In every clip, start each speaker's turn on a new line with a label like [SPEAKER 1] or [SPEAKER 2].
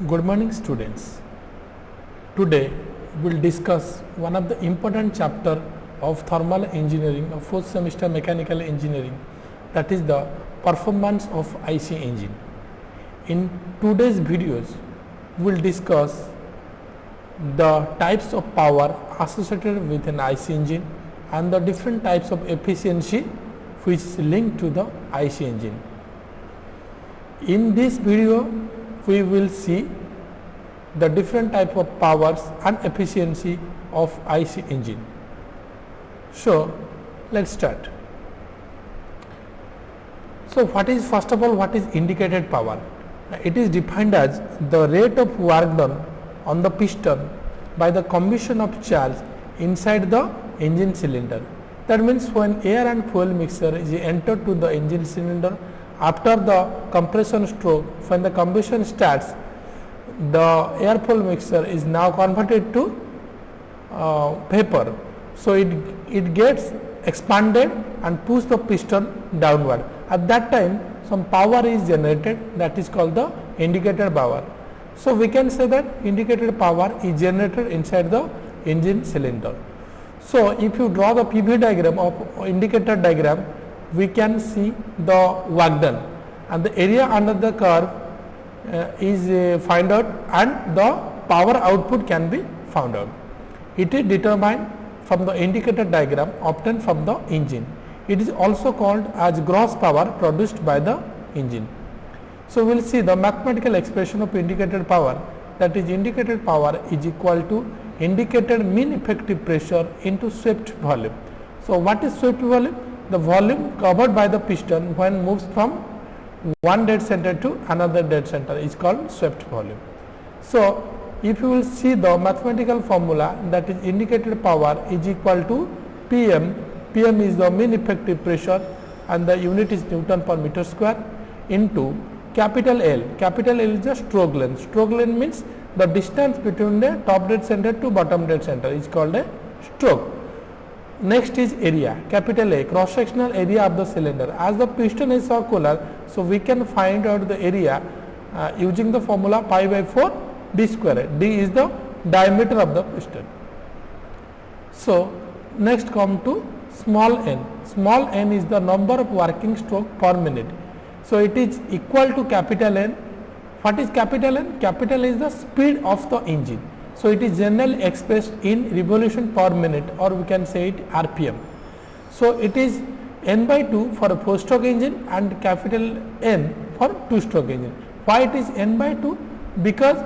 [SPEAKER 1] Good morning students. Today we will discuss one of the important chapter of thermal engineering of 4th semester mechanical engineering, that is the performance of IC engine. In today's videos we will discuss the types of power associated with an IC engine and the different types of efficiency which is linked to the IC engine. In this video we will see the different type of powers and efficiency of IC engine. So let's start. So what is, first of all, what is indicated power? It is defined as the rate of work done on the piston by the combustion of charge inside the engine cylinder. That means when air and fuel mixture is entered to the engine cylinder, after the compression stroke, when the combustion starts, the air fuel mixture is now converted to vapor. So it gets expanded and push the piston downward. At that time some power is generated, that is called the indicated power. So we can say that indicated power is generated inside the engine cylinder. So if you draw the PV diagram of indicator diagram, we can see the work done and the area under the curve is found out and the power output can be found out. It is determined from the indicator diagram obtained from the engine. It is also called as gross power produced by the engine. So we will see the mathematical expression of indicated power, that is indicated power is equal to indicated mean effective pressure into swept volume. So what is swept volume? The volume covered by the piston when moves from one dead center to another dead center is called swept volume. So if you will see the mathematical formula, that is indicated power is equal to Pm. Pm is the mean effective pressure and the unit is Newton per meter square into capital L. Capital L is the stroke length. Stroke length means the distance between the top dead center to bottom dead center is called a stroke. Next is area, capital A, cross sectional area of the cylinder. As the piston is circular, so we can find out the area using the formula pi by 4 d square. D is the diameter of the piston. So next come to small n. Small n is the number of working stroke per minute. So it is equal to capital N. What is capital N? Capital is the speed of the engine. So it is generally expressed in revolution per minute, or we can say it RPM. So it is N by 2 for a 4-stroke engine and capital N for 2-stroke engine. Why it is N by 2? Because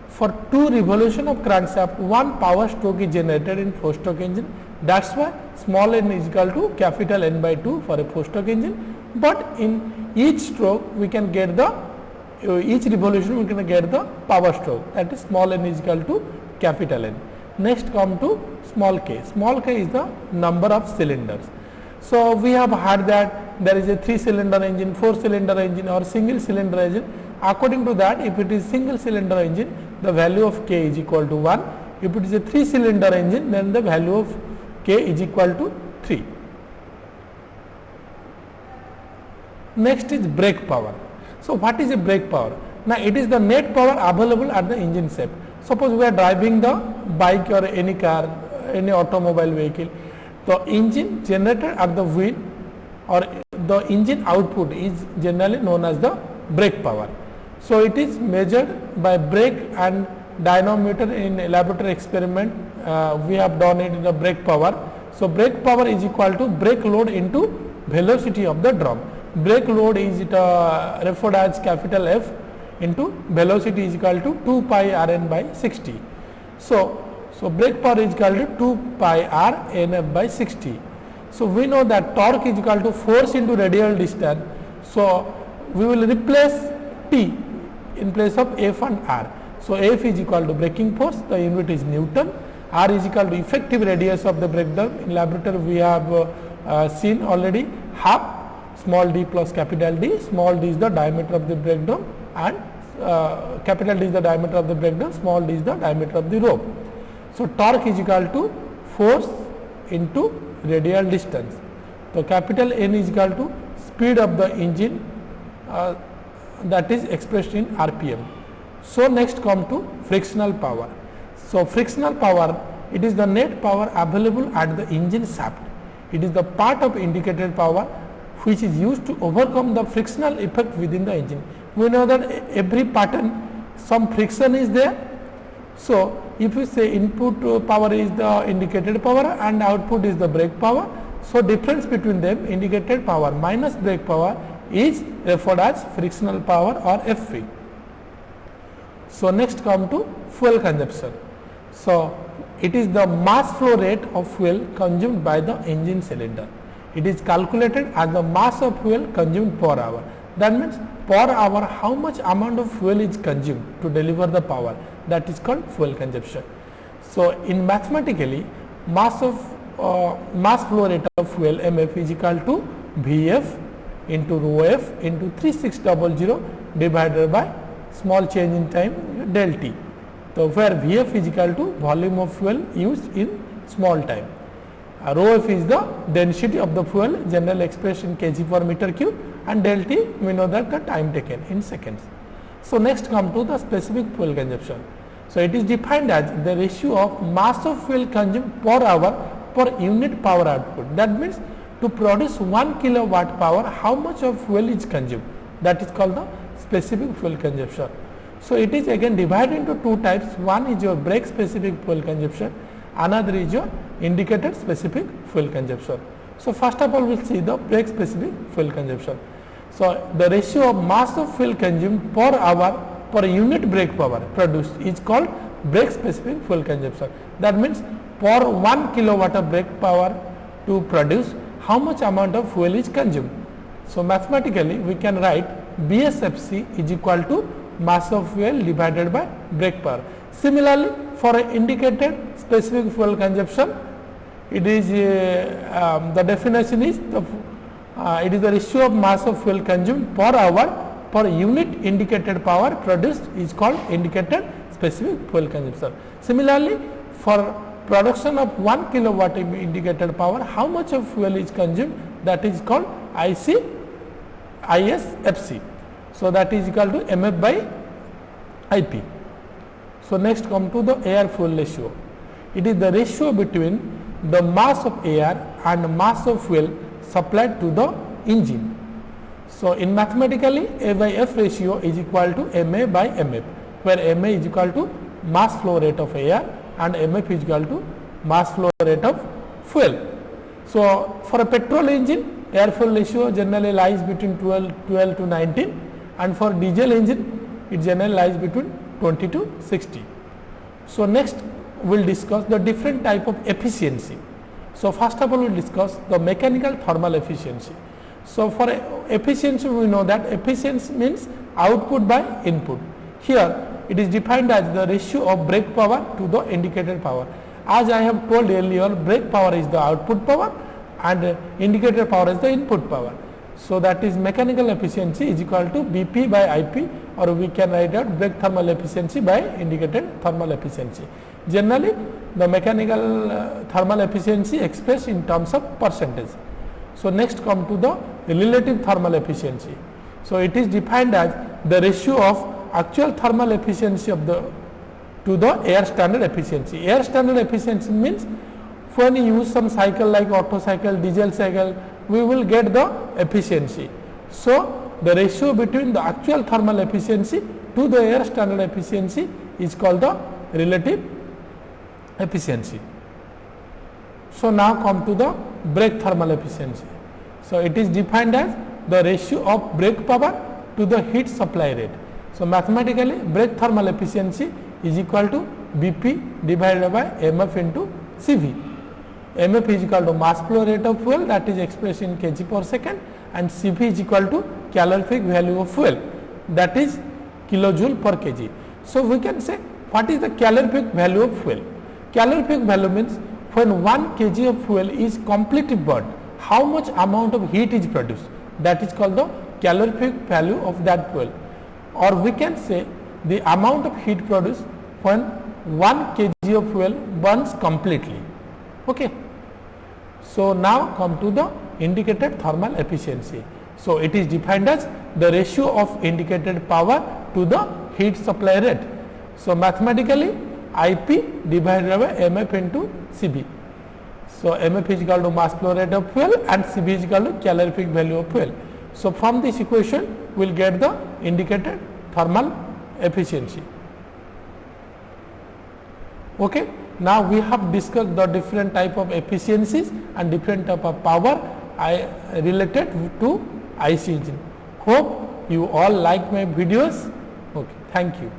[SPEAKER 1] for 2 revolution of crankshaft, 1 power stroke is generated in 4-stroke engine. That's why small n is equal to capital N by 2 for a 4-stroke engine. But in each stroke we can get the each revolution we can get the power stroke, that is small n is equal to capital N. Next come to small k. Small k is the number of cylinders. So we have heard that there is a 3-cylinder engine, 4-cylinder engine or single cylinder engine. According to that, if it is single cylinder engine, the value of k is equal to 1. If it is a 3-cylinder engine, then the value of k is equal to 3. Next is brake power. So what is a brake power? Now it is the net power available at the engine shaft. Suppose we are driving the bike or any car, any automobile vehicle, the engine generated at the wheel or the engine output is generally known as the brake power. So it is measured by brake and dynamometer in laboratory experiment. We have done it in the brake power. So brake power is equal to brake load into velocity of the drum. Brake load is referred as capital F into velocity is equal to 2 pi Rn by 60. So brake power is equal to 2 pi R Nf by 60. So we know that torque is equal to force into radial distance. So we will replace T in place of F and R. So F is equal to braking force, the unit is Newton. R is equal to effective radius of the brake drum. In laboratory we have seen already half small d plus capital D. Small d is the diameter of the brake drum and capital D is the diameter of the brake drum, small d is the diameter of the rope. So torque is equal to force into radial distance. So capital N is equal to speed of the engine that is expressed in RPM. So next come to frictional power. So frictional power, it is the net power available at the engine shaft. It is the part of indicated power which is used to overcome the frictional effect within the engine. We know that every pattern some friction is there. So if you say input power is the indicated power and output is the brake power, so difference between them, indicated power minus brake power, is referred as frictional power or FP. So next come to fuel consumption. So it is the mass flow rate of fuel consumed by the engine cylinder. It is calculated as the mass of fuel consumed per hour. That means per hour how much amount of fuel is consumed to deliver the power, that is called fuel consumption. So in mathematically, mass flow rate of fuel MF is equal to Vf into rho f into 3600 divided by small change in time del t. So where Vf is equal to volume of fuel used in small time. Rho f is the density of the fuel, general expression kg per meter cube, and del t we know that the time taken in seconds. So next come to the specific fuel consumption. So it is defined as the ratio of mass of fuel consumed per hour per unit power output. That means to produce 1 kilowatt power, how much of fuel is consumed, that is called the specific fuel consumption. So it is again divided into two types. One is your brake specific fuel consumption, another is your indicated specific fuel consumption. So first of all we will see the brake specific fuel consumption. So the ratio of mass of fuel consumed per hour per unit brake power produced is called brake specific fuel consumption. That means per 1 kilowatt of brake power to produce, how much amount of fuel is consumed. So mathematically we can write BSFC is equal to mass of fuel divided by brake power. Similarly, for an indicated specific fuel consumption, it is the definition is it is the ratio of mass of fuel consumed per hour per unit indicated power produced is called indicated specific fuel consumption. Similarly, for production of 1 kilowatt of indicated power, how much of fuel is consumed, that is called ISFC. So that is equal to MF by IP. So next come to the air fuel ratio. It is the ratio between the mass of air and mass of fuel supplied to the engine. So in mathematically, A by F ratio is equal to MA by MF, where MA is equal to mass flow rate of air and MF is equal to mass flow rate of fuel. So for a petrol engine, air fuel ratio generally lies between 12 to 19, and for diesel engine it generally lies between 20 to 60. So next we will discuss the different type of efficiency. So first of all we will discuss the mechanical thermal efficiency. So for efficiency we know that efficiency means output by input. Here it is defined as the ratio of brake power to the indicated power. As I have told earlier, brake power is the output power and indicated power is the input power. So that is mechanical efficiency is equal to BP by IP, or we can write out brake thermal efficiency by indicated thermal efficiency. Generally the mechanical thermal efficiency expressed in terms of percentage. So next come to the relative thermal efficiency. So it is defined as the ratio of actual thermal efficiency of the to the air standard efficiency. Air standard efficiency means when you use some cycle like Otto cycle, diesel cycle, we will get the efficiency. So the ratio between the actual thermal efficiency to the air standard efficiency is called the relative efficiency. So now come to the brake thermal efficiency. So it is defined as the ratio of brake power to the heat supply rate. So mathematically brake thermal efficiency is equal to BP divided by MF into CV. MF is equal to mass flow rate of fuel, that is expressed in kg per second, and CV is equal to calorific value of fuel, that is kilojoule per kg. So we can say what is the calorific value of fuel. Calorific value means when 1 kg of fuel is completely burned, how much amount of heat is produced, that is called the calorific value of that fuel. Or we can say the amount of heat produced when 1 kg of fuel burns completely. Okay. So now come to the indicated thermal efficiency. So it is defined as the ratio of indicated power to the heat supply rate. So, mathematically IP divided by MF into Cv. So, MF is equal to mass flow rate of fuel and Cv is equal to calorific value of fuel. So, from this equation we will get the indicated thermal efficiency. Okay. Now, we have discussed the different type of efficiencies and different type of power related to IC engine. Hope you all like my videos. Okay. Thank you.